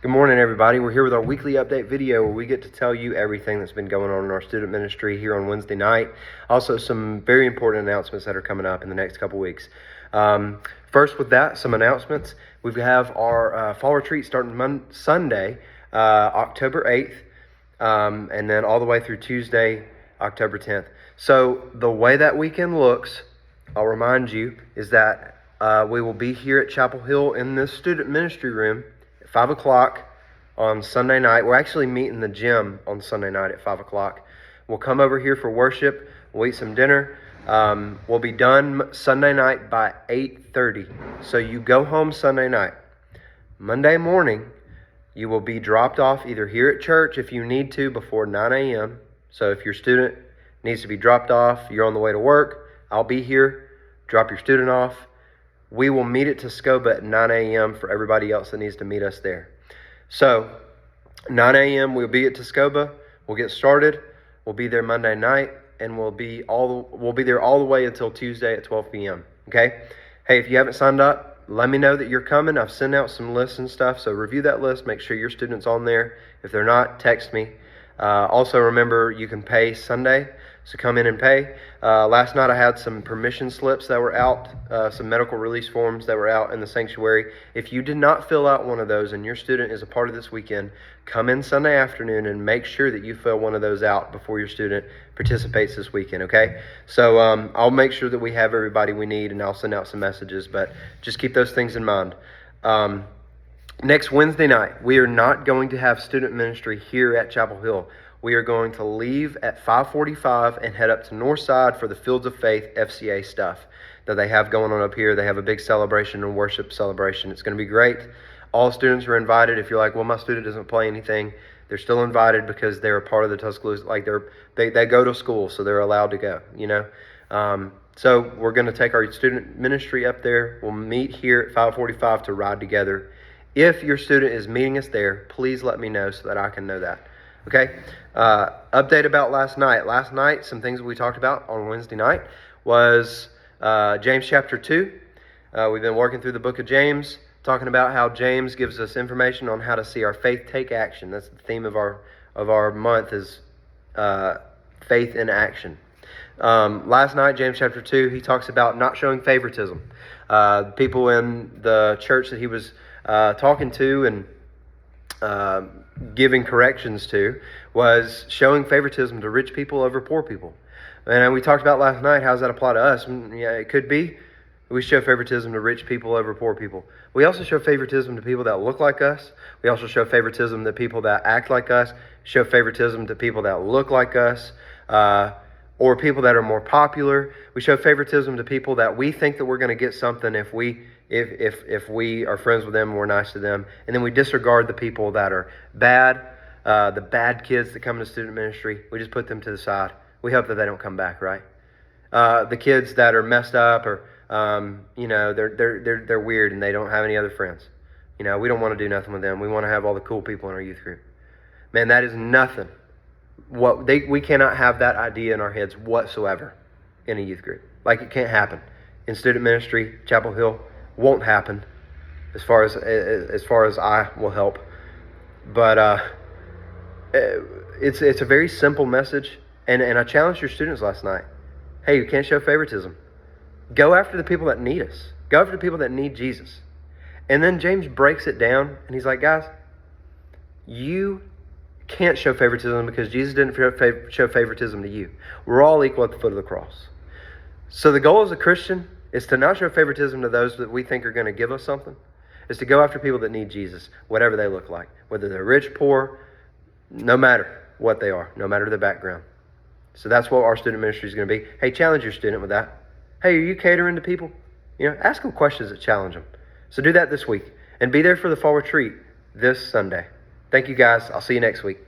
Good morning, everybody. We're here with our weekly update video where we get to tell you everything that's been going on in our student ministry here on Wednesday night. Also, some very important announcements that are coming up in the next couple weeks. First with that, some announcements. We have our fall retreat starting Sunday, October 8th, and then all the way through Tuesday, October 10th. So the way that weekend looks, I'll remind you, is that we will be here at Chapel Hill in this student ministry room 5 o'clock on Sunday night. We're actually meeting the gym on Sunday night at 5 o'clock. We'll come over here for worship. We'll eat some dinner. We'll be done Sunday night by 8:30. So you go home Sunday night. Monday morning, you will be dropped off either here at church if you need to before 9 a.m. So if your student needs to be dropped off, you're on the way to work, I'll be here. Drop your student off. We will meet at Tuscoba at 9 a.m. for everybody else that needs to meet us there. So 9 a.m. we'll be at Tuscoba. We'll get started. We'll be there Monday night, and we'll be there all the way until Tuesday at 12 p.m. Okay? Hey, if you haven't signed up, let me know that you're coming. I've sent out some lists and stuff, so review that list. Make sure your student's on there. If they're not, text me. Also, remember, you can pay Sunday, so come in and pay. Last night I had some permission slips that were out, some medical release forms that were out in the sanctuary. If you did not fill out one of those and your student is a part of this weekend, come in Sunday afternoon and make sure that you fill one of those out before your student participates this weekend, okay? So I'll make sure that we have everybody we need, and I'll send out some messages, but just keep those things in mind. Next Wednesday night, we are not going to have student ministry here at Chapel Hill. We are going to leave at 5:45 and head up to Northside for the Fields of Faith FCA stuff that they have going on up here. They have a big celebration and worship celebration. It's going to be great. All students are invited. If you're like, well, my student doesn't play anything, they're still invited because they're a part of the Tuscaloosa. Like they go to school, so they're allowed to go. You know. So we're going to take our student ministry up there. We'll meet here at 5:45 to ride together. If your student is meeting us there, please let me know so that I can know that. Okay? Update about last night. Last night, some things we talked about on Wednesday night was James chapter 2. We've been working through the book of James, talking about how James gives us information on how to see our faith take action. That's the theme of our month is faith in action. Last night, James chapter 2, he talks about not showing favoritism. People in the church that he was talking to and giving corrections to was showing favoritism to rich people over poor people. And we talked about last night, how does that apply to us? Yeah, it could be we show favoritism to rich people over poor people. We also show favoritism to people that look like us. We also show favoritism to people that act like us, show favoritism to people that look like us, or people that are more popular. We show favoritism to people that we think that we're going to get something if we are friends with them and we're nice to them. And then we disregard the people that are bad, the bad kids that come into student ministry. We just put them to the side. We hope that they don't come back, right? The kids that are messed up or they're weird and they don't have any other friends. We don't want to do nothing with them. We want to have all the cool people in our youth group. Man, that is nothing. We cannot have that idea in our heads whatsoever in a youth group. Like, it can't happen. In student ministry, Chapel Hill, won't happen as far as I will help. But it's a very simple message, and I challenged your students last night. Hey, you can't show favoritism. Go after the people that need us. Go after the people that need Jesus. And then James breaks it down, and he's like, guys, you can't show favoritism because Jesus didn't show favoritism to you. We're all equal at the foot of the cross. So the goal as a Christian is to not show favoritism to those that we think are going to give us something. Is to go after people that need Jesus, whatever they look like. Whether they're rich, poor, no matter what they are, no matter their background. So that's what our student ministry is going to be. Hey, challenge your student with that. Hey, are you catering to people? Ask them questions that challenge them. So do that this week. And be there for the fall retreat this Sunday. Thank you, guys. I'll see you next week.